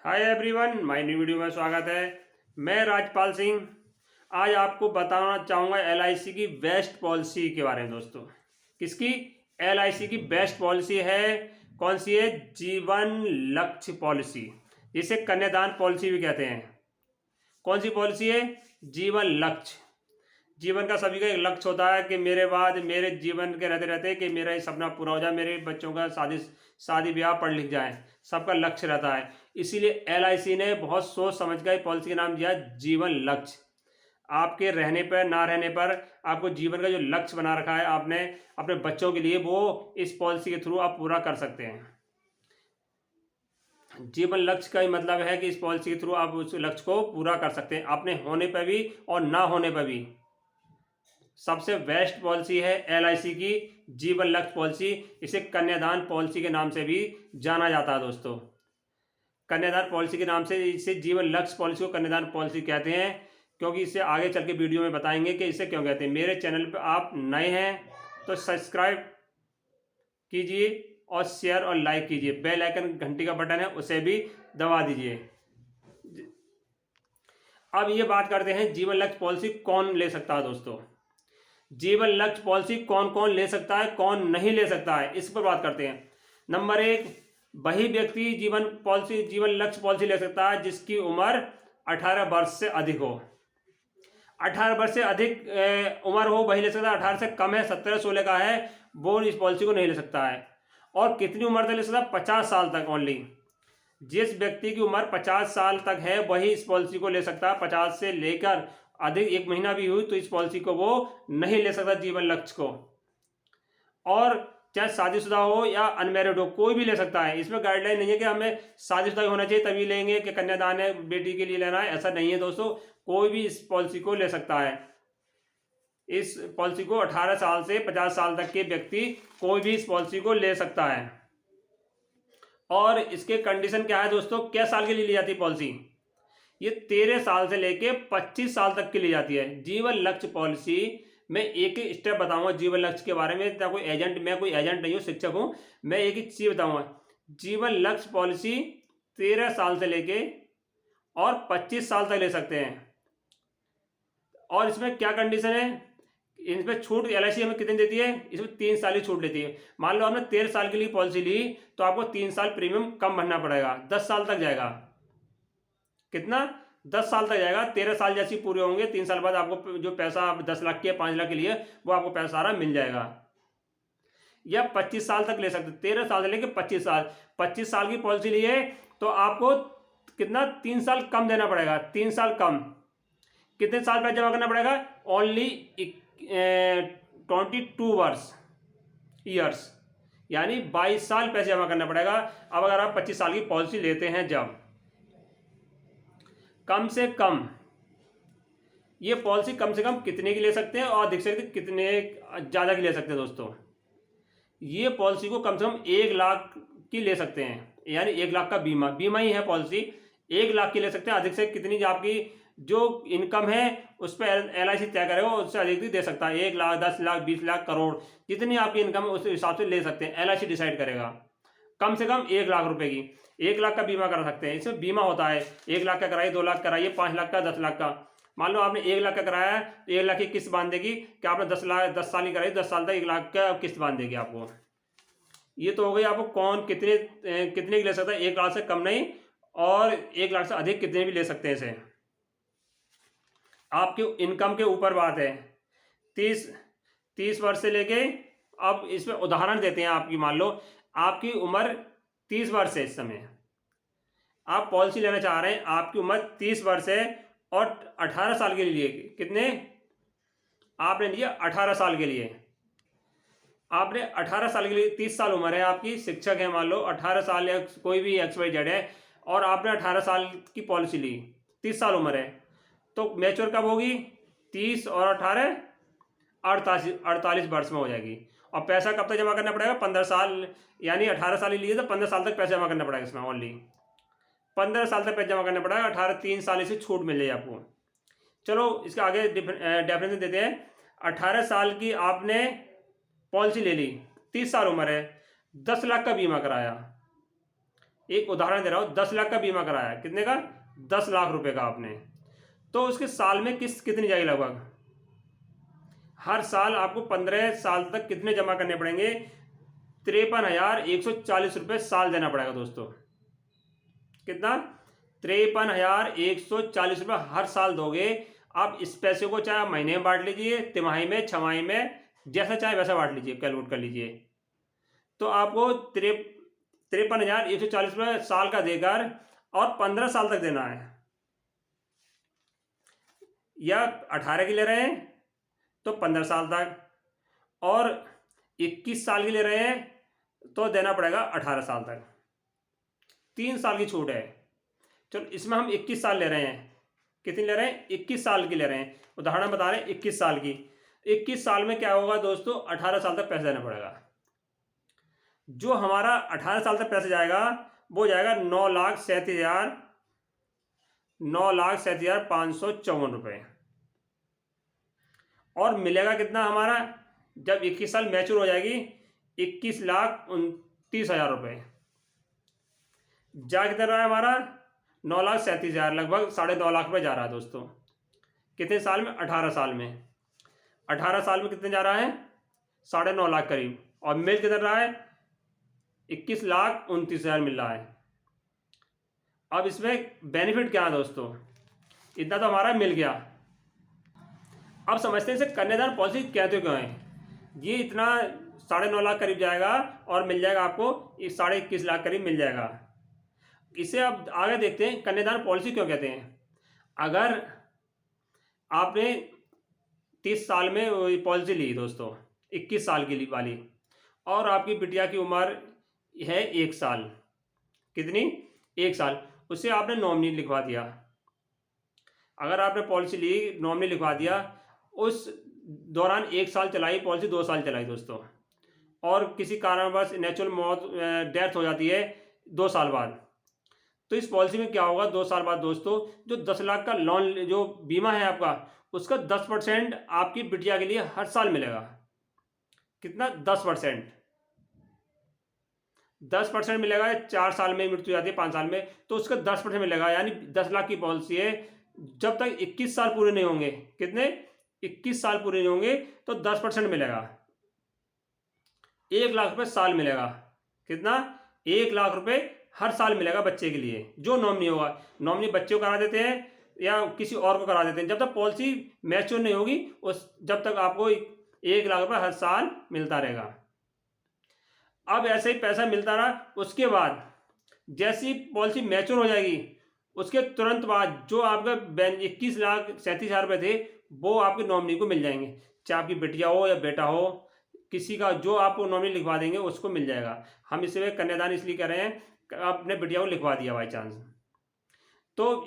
Hi everyone, my new video में स्वागत है। मैं राजपाल सिंह आज आपको बताना चाहूँगा एलआईसी की बेस्ट पॉलिसी के बारे में। दोस्तों, किसकी? एलआईसी की बेस्ट पॉलिसी है। कौन सी है? जीवन लक्ष्य पॉलिसी, जिसे कन्यादान पॉलिसी भी कहते हैं। कौन सी पॉलिसी है? जीवन लक्ष्य। जीवन का सभी का एक लक्ष्य होता है कि मेरे बाद मेरे जीवन के रहते रहते कि मेरा ये सपना पूरा हो जाए, मेरे बच्चों का शादी ब्याह पढ़ लिख जाए, सबका लक्ष्य रहता है। इसीलिए एलआईसी ने बहुत सोच समझ कर पॉलिसी का नाम दिया जीवन लक्ष्य। आपके रहने पर ना रहने पर आपको जीवन का जो लक्ष्य बना रखा है आपने अपने बच्चों के लिए, वो इस पॉलिसी के थ्रू आप पूरा कर सकते हैं। जीवन लक्ष्य का ही मतलब है कि इस पॉलिसी के थ्रू आप उस लक्ष्य को पूरा कर सकते हैं, अपने होने पर भी और ना होने पर भी। सबसे बेस्ट पॉलिसी है एलआईसी की जीवन लक्ष्य पॉलिसी। इसे कन्यादान पॉलिसी के नाम से भी जाना जाता है। दोस्तों, कन्यादान पॉलिसी के नाम से इसे जीवन लक्ष्य पॉलिसी को कन्यादान पॉलिसी कहते हैं, क्योंकि इसे आगे चल के वीडियो में बताएंगे कि इसे क्यों कहते हैं। मेरे चैनल पर आप नए हैं तो सब्सक्राइब कीजिए और शेयर और लाइक कीजिए। बेल आइकन घंटी का बटन है उसे भी दबा दीजिए। अब ये बात करते हैं जीवन लक्ष्य पॉलिसी कौन ले सकता है। दोस्तों, जीवन लक्ष्य पॉलिसी कौन कौन ले सकता है, कौन नहीं ले सकता है, इस पर बात करते हैं। नंबर एक, वही व्यक्ति जीवन लक्ष्य पॉलिसी ले सकता है जिसकी उम्र 18 वर्ष से अधिक हो। 18 वर्ष से अधिक उम्र हो वही ले सकता है। 18 से कम है, 17-16 का है, वो इस पॉलिसी को नहीं ले सकता है। और कितनी उम्र तक ले सकता है? 50 साल तक ओनली। जिस व्यक्ति की उम्र 50 साल तक है वही इस पॉलिसी को ले सकता है। 50 से लेकर अधिक एक महीना भी हुई तो इस पॉलिसी को वो नहीं ले सकता, जीवन लक्ष्य को। और चाहे शादीशुदा हो या अनमैरिड हो, कोई भी ले सकता है। इसमें गाइडलाइन नहीं है कि हमें शादीशुदा होना चाहिए तभी लेंगे, कि कन्यादान है बेटी के लिए लेना है, ऐसा नहीं है। दोस्तों, कोई भी इस पॉलिसी को ले सकता है। इस पॉलिसी को 18 साल से 50 साल तक के व्यक्ति कोई भी इस पॉलिसी को ले सकता है। और इसके कंडीशन क्या है दोस्तों? क्या साल के लिए ली जाती है पॉलिसी? ये 13 साल से लेके 25 साल तक की ली जाती है। जीवन लक्ष्य पॉलिसी मैं एक ही स्टेप बताऊंगा जीवन लक्ष्य के बारे में। मैं कोई एजेंट नहीं हूँ, शिक्षक हूँ। मैं एक ही चीज बताऊंगा। जीवन लक्ष्य पॉलिसी 13 साल से लेके और 25 साल तक ले सकते हैं। और इसमें क्या कंडीशन है? इसमें छूट एलआईसी हमें कितनी देती है? इसमें 3 साल की छूट देती है। मान लो आपने 13 साल के लिए पॉलिसी ली तो आपको 3 साल प्रीमियम कम भरना पड़ेगा, 10 साल तक जाएगा। कितना? 10 साल तक जाएगा। 13 साल जैसे पूरे होंगे, 3 साल बाद आपको जो पैसा आप 10 लाख के 5 लाख के लिए वो आपको पैसा सारा मिल जाएगा। या 25 साल तक ले सकते, 13 साल से लेकर 25 साल। 25 साल की पॉलिसी लिए तो आपको कितना? 3 साल कम देना पड़ेगा। 3 साल कम। कितने साल पैसा जमा करना पड़ेगा? ओनली 22 ईयर्स, यानी 22 साल पैसे जमा करना पड़ेगा। अब अगर आप 25 साल की पॉलिसी लेते हैं, जब कम से कम ये पॉलिसी कम से कम कितने की ले सकते हैं और अधिक से अधिक कितने ज़्यादा की ले सकते हैं। दोस्तों, ये पॉलिसी को कम से कम 1 लाख की ले सकते हैं, यानी 1 लाख का बीमा ही है पॉलिसी। 1 लाख की ले सकते हैं। अधिक से कितनी आपकी जो इनकम है उस पर एलआईसी तय करेगा, उससे अधिक भी दे सकता है। 1 लाख, 10 लाख, 20 लाख, करोड़, जितनी आपकी इनकम है उस हिसाब से ले सकते हैं। एलआईसी डिसाइड करेगा। कम से कम 1 लाख रुपए की 1 लाख का बीमा करा सकते हैं। इसमें बीमा होता है 1 लाख का कराइए, 2 लाख कराइए, 5 लाख का, 10 लाख का। मान लो आपने 1 लाख का कराया है तो 1 लाख की किस्त बांध देगी कि आपने 10 साल की कराई, 10 साल तक 1 लाख का किस्त बांध देगी आपको। ये तो हो गई आपको कौन कितने की ले सकता है। 1 लाख से कम नहीं और 1 लाख से अधिक कितने भी ले सकते हैं। इसे आपके इनकम के ऊपर बात है। 30 वर्ष से लेके, अब इसमें उदाहरण देते हैं आपकी। मान लो आपकी उम्र 30 वर्ष है, इस समय आप पॉलिसी लेना चाह रहे हैं, आपकी उम्र 30 वर्ष है और 18 साल के लिए कितने आपने लिया? 18 साल के लिए आपने 18 साल के लिए 30 साल उम्र है आपकी, शिक्षक है मान लो, 18 साल या कोई भी XYZ है और आपने 18 साल की पॉलिसी ली, 30 साल उम्र है, तो मैच्योर कब होगी? 30 और 18 48 वर्ष में हो जाएगी। और पैसा कब तक जमा करना पड़ेगा? 15 साल, यानी 18 साल ही लिए तो 15 साल तक पैसा जमा करना पड़ेगा। इसमें ओनली 15 साल तक पैसा जमा करना पड़ेगा। 18 3 साल इसे छूट मिल जाएगी आपको। चलो इसके आगे डेफिनेशन देते हैं। 18 साल की आपने पॉलिसी ले ली, 30 साल उम्र है, 10 लाख का बीमा कराया, एक उदाहरण दे रहा हूँ, 10 लाख का बीमा कराया, कितने का? 10 लाख रुपए का आपने, तो उसके साल में किस्त कितनी जाएगी लगभग? हर साल आपको 15 साल तक कितने जमा करने पड़ेंगे? 53,140 रुपये साल देना पड़ेगा दोस्तों। कितना? 53,140 रुपये हर साल दोगे। आप इस पैसे को चाहे महीने में बांट लीजिए, तिमाही में, छमाही में, जैसा चाहे वैसा बांट लीजिए, कैलकुलेट कर लीजिए। तो आपको 53,140 रुपये साल का देकर और 15 साल तक देना है, या 18 के ले रहे हैं तो 15 साल तक, और 21 साल के ले रहे हैं तो देना पड़ेगा 18 साल तक। 3 साल की छूट है। चलो इसमें हम 21 साल ले रहे हैं। कितनी ले रहे हैं? 21 साल की ले रहे हैं। उदाहरण बता रहे हैं 21 साल की। 21 साल में क्या होगा दोस्तों? 18 साल तक पैसा देना पड़ेगा। जो हमारा 18 साल तक पैसा जाएगा वो जाएगा 9,37,554 रुपये। और मिलेगा कितना हमारा जब 21 साल मैच्योर हो जाएगी? 21,29,000 रुपये। जा कितना रहा है हमारा? 9,37,000, लगभग 9.5 लाख रुपये जा रहा है दोस्तों। कितने साल में? 18 साल में। 18 साल में कितने जा रहा है? 9.5 लाख करीब। और मिल कितना रहा है? 21,29,000 मिल रहा है। अब इसमें बेनिफिट क्या है दोस्तों? इतना तो हमारा मिल गया। अब समझते हैं इसे कन्यादान पॉलिसी कहते क्यों है। ये इतना 9.5 लाख करीब जाएगा और मिल जाएगा आपको 21.5 लाख करीब मिल जाएगा। इसे अब आगे देखते हैं कन्यादान पॉलिसी क्यों कहते हैं। अगर आपने 30 साल में पॉलिसी ली दोस्तों, 21 साल की वाली, और आपकी बिटिया की उम्र है 1 साल। कितनी? 1 साल। उसे आपने नॉमिनी लिखवा दिया। अगर आपने पॉलिसी ली, नॉमिनी लिखवा दिया, उस दौरान 1 साल चलाई पॉलिसी, 2 साल चलाई दोस्तों, और किसी कारणवश नेचुरल मौत, डेथ हो जाती है 2 साल बाद, तो इस पॉलिसी में क्या होगा? 2 साल बाद दोस्तों जो 10 लाख का लोन, जो बीमा है आपका, उसका 10% आपकी बिटिया के लिए हर साल मिलेगा। कितना? 10%। 10% मिलेगा। 4 साल में मृत्यु जाती है, 5 साल में, तो उसका 10% मिलेगा। यानी 10 लाख की पॉलिसी है, जब तक 21 साल पूरे नहीं होंगे। कितने? 21 साल पूरे नहीं होंगे तो 10% मिलेगा। 1 लाख रुपए साल मिलेगा। कितना? 1 लाख रुपए हर साल मिलेगा बच्चे के लिए, जो नॉमिनी होगा। नॉमिनी बच्चे को करा देते हैं या किसी और को करा देते हैं, जब तक पॉलिसी मैच्योर नहीं होगी जब तक आपको 1 लाख रुपए हर साल मिलता रहेगा। अब ऐसे ही पैसा मिलता रहा। उसके बाद जैसी पॉलिसी मैच्योर हो जाएगी, उसके तुरंत बाद जो आपका 21,37,000 रुपये थे वो आपके नॉमिनी को मिल जाएंगे। चाहे आपकी बिटिया हो या बेटा हो, किसी का जो आपको नॉमिनी लिखवा देंगे उसको मिल जाएगा। हम इसमें कन्यादान इसलिए कर रहे हैं, अपने बिटिया को लिखवा दिया बाई चांस, तो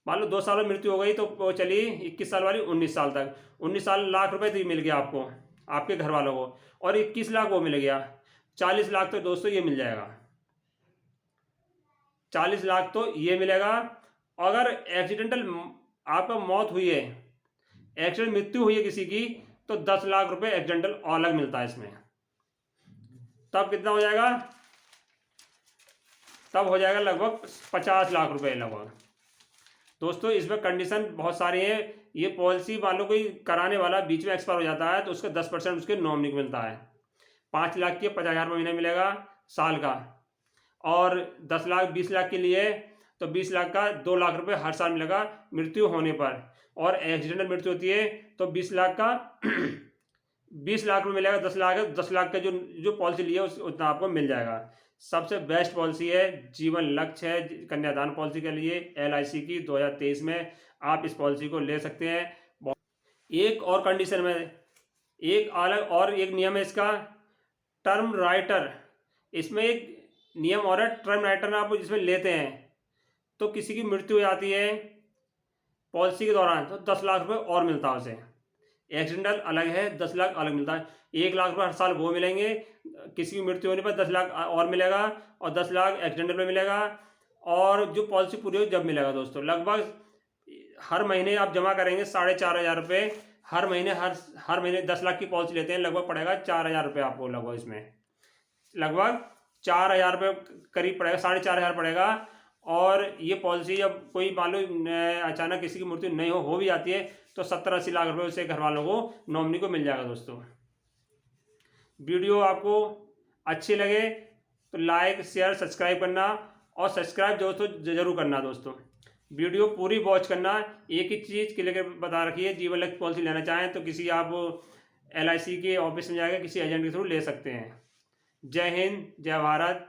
मान लो 2 साल में मृत्यु हो गई तो वो चली 21 साल वाली 19 साल तक। 19 साल लाख रुपए तो मिल गया आपको, आपके घर वालों को, और 21 लाख वो मिल गया। 40 लाख तो दोस्तों ये मिल जाएगा। 40 लाख तो ये मिलेगा। अगर एक्सीडेंटल आपका मौत हुई है, एक्सीडेंट मृत्यु हुई है किसी की, तो 10 लाख रुपए एक्सीडेंटल अलग मिलता है इसमें। तब कितना हो जाएगा? तब हो जाएगा लगभग 50 लाख रुपए लगभग। दोस्तों इसमें कंडीशन बहुत सारी है। ये पॉलिसी मान लो कोई कराने वाला बीच में एक्सपायर हो जाता है तो उसका 10% उसके नॉमिनी को मिलता है। 5 लाख की 50,000 रुपये महीना मिलेगा साल का, और 10 लाख 20 लाख के लिए तो 20 लाख का 2 लाख रुपए हर साल मिलेगा मृत्यु होने पर। और एक्सीडेंटल मृत्यु होती है तो 20 लाख का 20 लाख रुपये मिलेगा। 10 लाख है, 10 लाख का जो पॉलिसी ली है उतना आपको मिल जाएगा। सबसे बेस्ट पॉलिसी है जीवन लक्ष्य है कन्यादान पॉलिसी के लिए, LIC की 2023 में आप इस पॉलिसी को ले सकते हैं। एक और कंडीशन में, एक अलग और एक नियम है इसका, टर्म राइटर। इसमें एक नियम और है, टर्म राइटर आप जिसमें लेते हैं तो किसी की मृत्यु हो जाती है पॉलिसी के दौरान तो 10 लाख रुपए और मिलता है उसे। एक्सीडेंटल अलग है, 10 लाख अलग मिलता है। 1 लाख रुपये हर साल वो मिलेंगे, किसी की मृत्यु होने पर 10 लाख और मिलेगा, और 10 लाख एक्सीडेंटल में मिलेगा। और जो पॉलिसी पूरी हो जब मिलेगा दोस्तों, लगभग हर महीने आप जमा करेंगे 4,500 रुपये हर महीने। हर महीने 10 लाख की पॉलिसी लेते हैं, लगभग पड़ेगा 4,000 रुपये आपको लगभग। इसमें लगभग 4,000 रुपये करीब पड़ेगा, 4,500 पड़ेगा। और ये पॉलिसी जब कोई मान लो अचानक किसी की मृत्यु नहीं हो भी जाती है तो 70-80 लाख रुपए उसे घर वालों को, नॉमिनी को मिल जाएगा दोस्तों। वीडियो आपको अच्छी लगे तो लाइक शेयर सब्सक्राइब करना, और सब्सक्राइब दोस्तों जरूर करना दोस्तों। वीडियो पूरी वॉच करना। एक ही चीज़ के लेकर बता रखी है, जीवन लक्ष्य पॉलिसी लेना चाहें तो किसी आप LIC के ऑफिस में जाकर किसी एजेंट के थ्रू ले सकते हैं। जय हिंद, जय भारत।